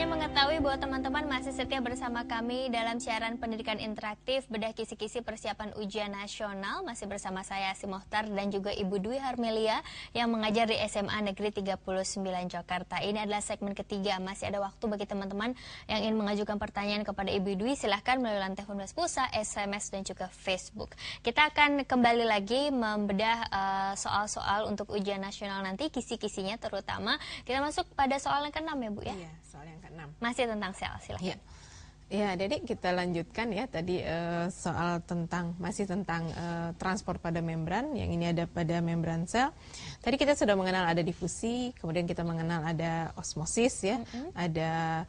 mengetahui bahwa teman-teman masih setia bersama kami dalam siaran pendidikan interaktif bedah kisi-kisi persiapan ujian nasional. Masih bersama saya Asi Mohtar dan juga Ibu Dwi Harmelia yang mengajar di SMA Negeri 39 Jakarta. Ini adalah segmen ketiga. Masih ada waktu bagi teman-teman yang ingin mengajukan pertanyaan kepada Ibu Dwi. Silahkan melalui lantai telepon pulsa, SMS dan juga Facebook. Kita akan kembali lagi membedah soal-soal untuk ujian nasional nanti, kisi-kisinya terutama. Kita masuk pada soal yang ke-6 ya Bu ya? Iya, soal yang ke-6. Masih tentang sel, silahkan. Ya, Dedek, kita lanjutkan ya tadi soal masih tentang transport pada membran. Yang ini ada pada membran sel. Tadi kita sudah mengenal ada difusi, kemudian kita mengenal ada osmosis ya, ada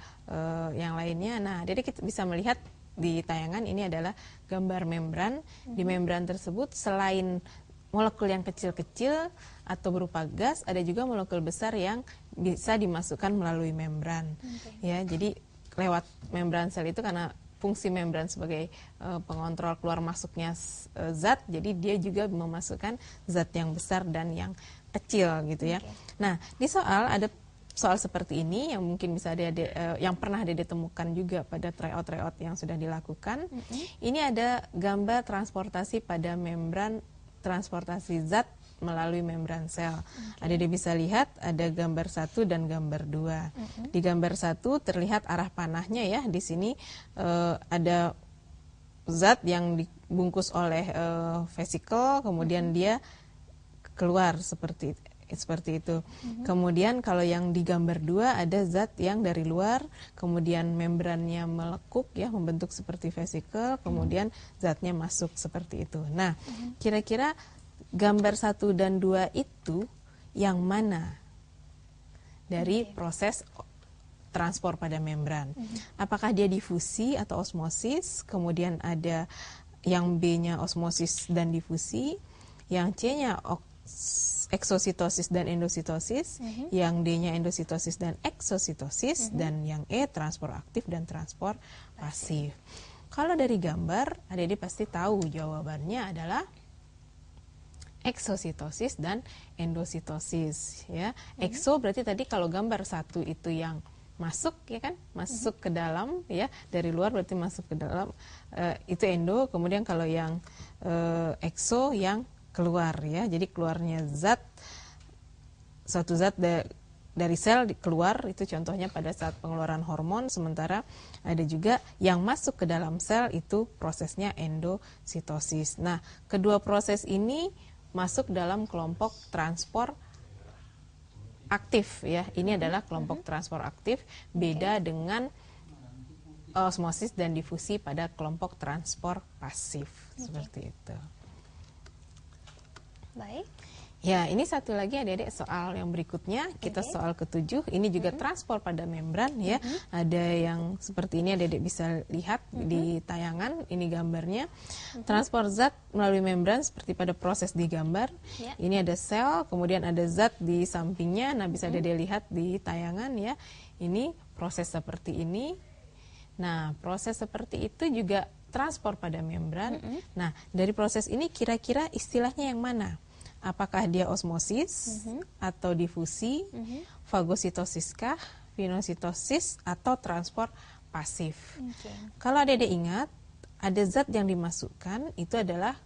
yang lainnya. Nah, Dedek kita bisa melihat di tayangan ini adalah gambar membran. Di membran tersebut selain molekul yang kecil-kecil atau berupa gas, ada juga molekul besar yang bisa dimasukkan melalui membran. Ya, jadi lewat membran sel itu karena fungsi membran sebagai pengontrol keluar masuknya zat, jadi dia juga memasukkan zat yang besar dan yang kecil gitu ya. Nah, di soal ada soal seperti ini yang mungkin bisa yang pernah ditemukan juga pada tryout yang sudah dilakukan. Ini ada gambar transportasi pada membran, transportasi zat melalui membran sel. Ada dia bisa lihat ada gambar 1 dan gambar 2. Di gambar 1 terlihat arah panahnya ya. Di sini ada zat yang dibungkus oleh vesikel, kemudian dia keluar seperti itu. Kemudian kalau yang di gambar 2 ada zat yang dari luar, kemudian membrannya melekuk ya, membentuk seperti vesikel, kemudian zatnya masuk seperti itu. Nah, kira-kira gambar 1 dan 2 itu yang mana dari proses transport pada membran? Apakah dia difusi atau osmosis? Kemudian ada yang B-nya osmosis dan difusi, yang C-nya eksositosis dan endositosis, yang D-nya endositosis dan eksositosis, dan yang E transport aktif dan transport pasif. Kalau dari gambar, adik-adik pasti tahu jawabannya adalah eksositosis dan endositosis ya. Ekso berarti tadi kalau gambar 1 itu yang masuk ya kan, masuk ke dalam ya, dari luar berarti masuk ke dalam, itu endo. Kemudian kalau yang ekso yang keluar ya, jadi keluarnya suatu zat dari sel keluar, itu contohnya pada saat pengeluaran hormon. Sementara ada juga yang masuk ke dalam sel, itu prosesnya endositosis. Nah, kedua proses ini masuk dalam kelompok transport aktif ya. Ini adalah kelompok transport aktif, beda dengan osmosis dan difusi pada kelompok transport pasif. Seperti itu. Baik. Ya, ini satu lagi adik-adik soal yang berikutnya, kita soal ke-7, ini juga transport pada membran ya. Ada yang seperti ini adik-adik bisa lihat di tayangan, ini gambarnya. Transport zat melalui membran seperti pada proses di gambar. Ini ada sel, kemudian ada zat di sampingnya. Nah, bisa adik-adik lihat di tayangan ya. Ini proses seperti ini. Nah, proses seperti itu juga transport pada membran. Nah, dari proses ini kira-kira istilahnya yang mana? Apakah dia osmosis atau difusi, fagositosis kah, pinositosis atau transport pasif? Kalau adik-adik ingat, ada zat yang dimasukkan itu adalah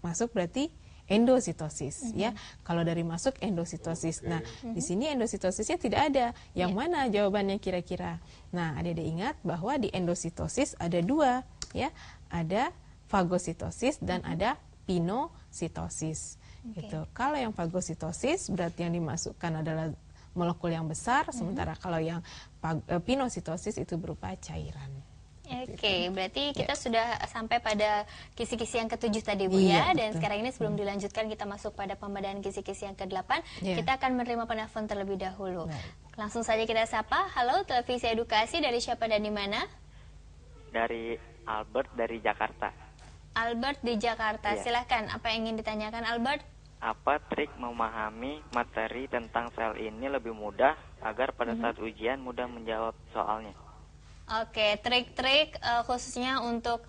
masuk berarti endositosis ya. Kalau dari masuk endositosis. Nah, di sini endositosisnya tidak ada. Yang mana jawabannya kira-kira? Nah, adik-adik ingat bahwa di endositosis ada 2 ya. Ada fagositosis dan ada pinositosis. Gitu. Kalau yang fagositosis berarti yang dimasukkan adalah molekul yang besar, sementara kalau yang pinositosis itu berupa cairan. Oke, berarti kita sudah sampai pada kisi-kisi yang ke-7 tadi Bu ya. Dan sekarang ini sebelum dilanjutkan kita masuk pada pembedahan kisi-kisi yang ke-8, kita akan menerima penelpon terlebih dahulu. Langsung saja kita sapa. Halo, Televisi Edukasi, dari siapa dan di mana? Dari Albert dari Jakarta. Albert di Jakarta, silahkan. Apa yang ingin ditanyakan Albert? Apa trik memahami materi tentang sel ini lebih mudah agar pada saat ujian mudah menjawab soalnya? Oke, trik-trik khususnya untuk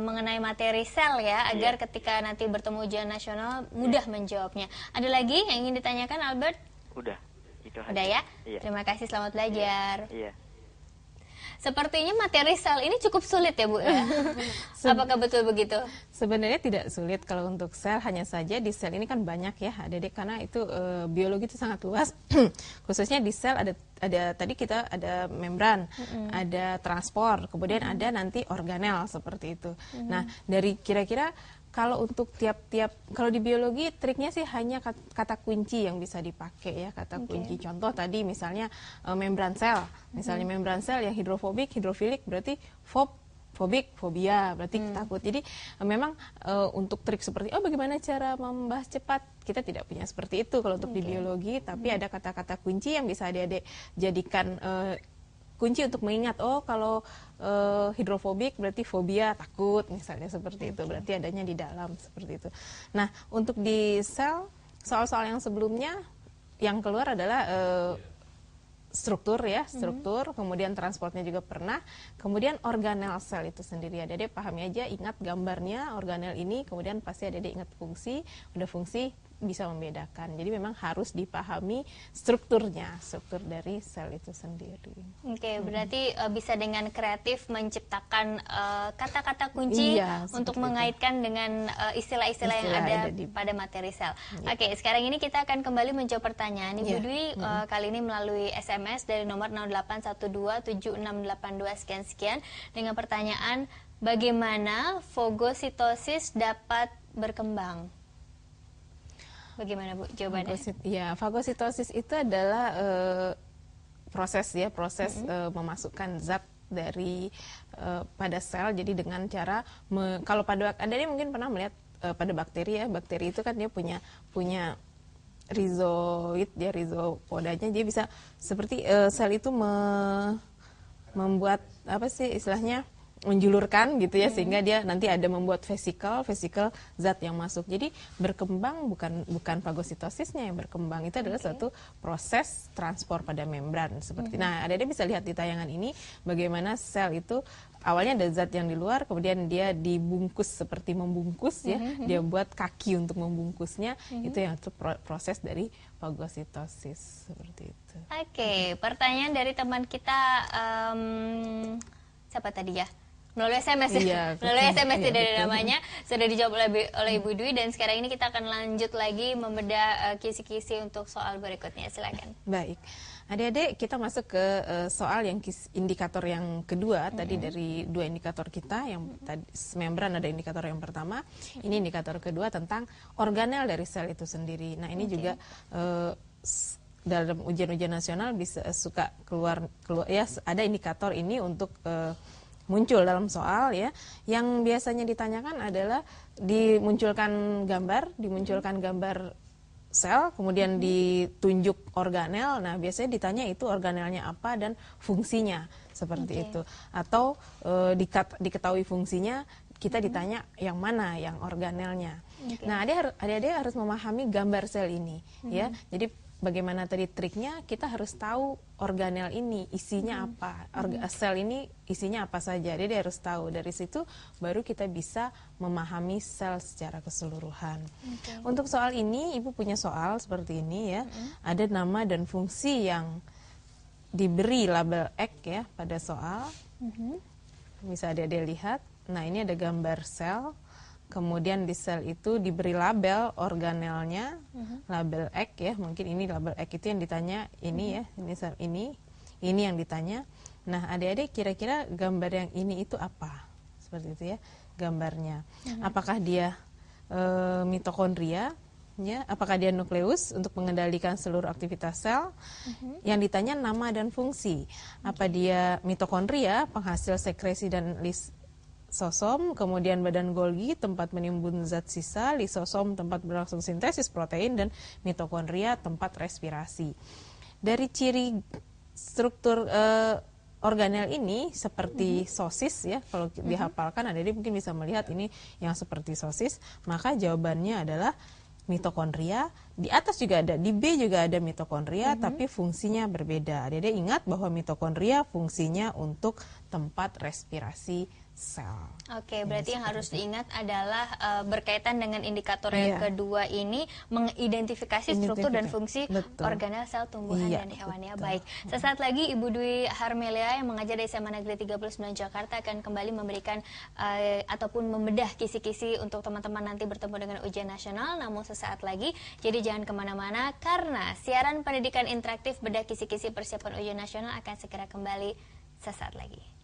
mengenai materi sel ya, agar ketika nanti bertemu ujian nasional mudah menjawabnya. Ada lagi yang ingin ditanyakan Albert? Udah, itu aja. Udah ya? Terima kasih, selamat belajar. Iya. Sepertinya materi sel ini cukup sulit ya Bu ya? Apakah betul begitu? Sebenarnya tidak sulit kalau untuk sel, hanya saja di sel ini kan banyak ya adik-adik, karena itu biologi itu sangat luas. Khususnya di sel ada tadi kita ada membran, ada transport, kemudian ada nanti organel seperti itu. Nah, dari kira-kira kalau untuk tiap-tiap, kalau di biologi triknya sih hanya kata kunci yang bisa dipakai ya, kata kunci. Contoh tadi misalnya membran sel, misalnya membran sel yang hidrofobik, hidrofilik berarti fobik, fobia berarti takut. Jadi memang untuk trik seperti bagaimana cara membahas cepat, kita tidak punya seperti itu kalau untuk di biologi, tapi ada kata-kata kunci yang bisa adik-adik jadikan kunci untuk mengingat, kalau hidrofobik berarti fobia, takut, misalnya seperti itu, berarti adanya di dalam, seperti itu. Nah, untuk di sel, soal-soal yang sebelumnya yang keluar adalah struktur ya, struktur, kemudian transportnya juga pernah, kemudian organel sel itu sendiri. Adik-adik pahami aja, ingat gambarnya organel ini, kemudian pasti adik-adik ingat fungsi, udah fungsi bisa membedakan. Jadi memang harus dipahami strukturnya, struktur dari sel itu sendiri. Oke, berarti bisa dengan kreatif menciptakan kata-kata kunci untuk mengaitkan dengan istilah-istilah yang ada pada materi sel. Oke, sekarang ini kita akan kembali menjawab pertanyaan Ibu Dwi kali ini melalui SMS dari nomor 08127682 sekian-sekian dengan pertanyaan, bagaimana fagositosis dapat berkembang? Bagaimana Bu jawabannya? Fagositosis itu adalah proses memasukkan zat dari pada sel. Jadi dengan cara kalau pada Anda mungkin pernah melihat pada bakteri ya, bakteri itu kan dia punya rizoid ya, rizopodanya, dia bisa seperti sel itu membuat apa sih istilahnya, menjulurkan gitu ya, sehingga dia nanti ada membuat vesikel zat yang masuk. Jadi berkembang bukan fagositosisnya yang berkembang, itu adalah suatu proses transport pada membran seperti. Nah, Anda bisa lihat di tayangan ini bagaimana sel itu awalnya ada zat yang di luar, kemudian dia dibungkus seperti membungkus ya, dia buat kaki untuk membungkusnya, itu yang proses dari fagositosis seperti itu. Oke, pertanyaan dari teman kita siapa tadi ya? Melalui SMS melalui SMS tidak ada namanya, sudah dijawab oleh Ibu Dwi, dan sekarang ini kita akan lanjut lagi membedah kisi-kisi untuk soal berikutnya. Silakan. Baik, adik-adik, kita masuk ke soal yang indikator yang kedua. Tadi dari dua indikator kita, yang tadi membran ada indikator yang pertama, ini indikator kedua tentang organel dari sel itu sendiri. Nah, ini juga dalam ujian-ujian nasional bisa suka keluar ya, ada indikator ini untuk muncul dalam soal ya. Yang biasanya ditanyakan adalah dimunculkan gambar sel, kemudian ditunjuk organel. Nah, biasanya ditanya itu organelnya apa dan fungsinya seperti itu. Atau diketahui fungsinya, kita ditanya yang mana yang organelnya. Nah, adik-adik harus memahami gambar sel ini ya. Jadi bagaimana tadi triknya, kita harus tahu organel ini isinya apa, sel ini isinya apa saja. Jadi harus tahu, dari situ baru kita bisa memahami sel secara keseluruhan. Untuk soal ini, Ibu punya soal seperti ini ya, ada nama dan fungsi yang diberi label X ya pada soal. Bisa adik-adik lihat. Nah, ini ada gambar sel. Kemudian di sel itu diberi label organelnya, label X ya, mungkin ini label X itu yang ditanya, ini ya, ini sel ini yang ditanya. Nah, adik-adik kira-kira gambar yang ini itu apa? Seperti itu ya, gambarnya. Apakah dia mitokondria? Ya, apakah dia nukleus untuk mengendalikan seluruh aktivitas sel? Yang ditanya nama dan fungsi. Apa dia mitokondria, penghasil sekresi dan lisosom, kemudian badan Golgi tempat menimbun zat sisa, lisosom tempat berlangsung sintesis protein, dan mitokondria tempat respirasi. Dari ciri struktur organel ini seperti sosis ya, kalau dihafalkan adik-adik mungkin bisa melihat ini yang seperti sosis, maka jawabannya adalah mitokondria. Di atas juga ada, di B juga ada mitokondria, tapi fungsinya berbeda. Adik-adik ingat bahwa mitokondria fungsinya untuk tempat respirasi sel. Oke, berarti yang harus diingat adalah berkaitan dengan indikator yang kedua ini, mengidentifikasi struktur dan fungsi organel sel tumbuhan dan hewannya. Baik, sesaat lagi Ibu Dwi Harmelia yang mengajar di SMA Negeri 39 Jakarta akan kembali memberikan ataupun membedah kisi-kisi untuk teman-teman nanti bertemu dengan ujian nasional, namun sesaat lagi. Jadi jangan kemana-mana karena siaran pendidikan interaktif bedah kisi-kisi persiapan ujian nasional akan segera kembali sesaat lagi.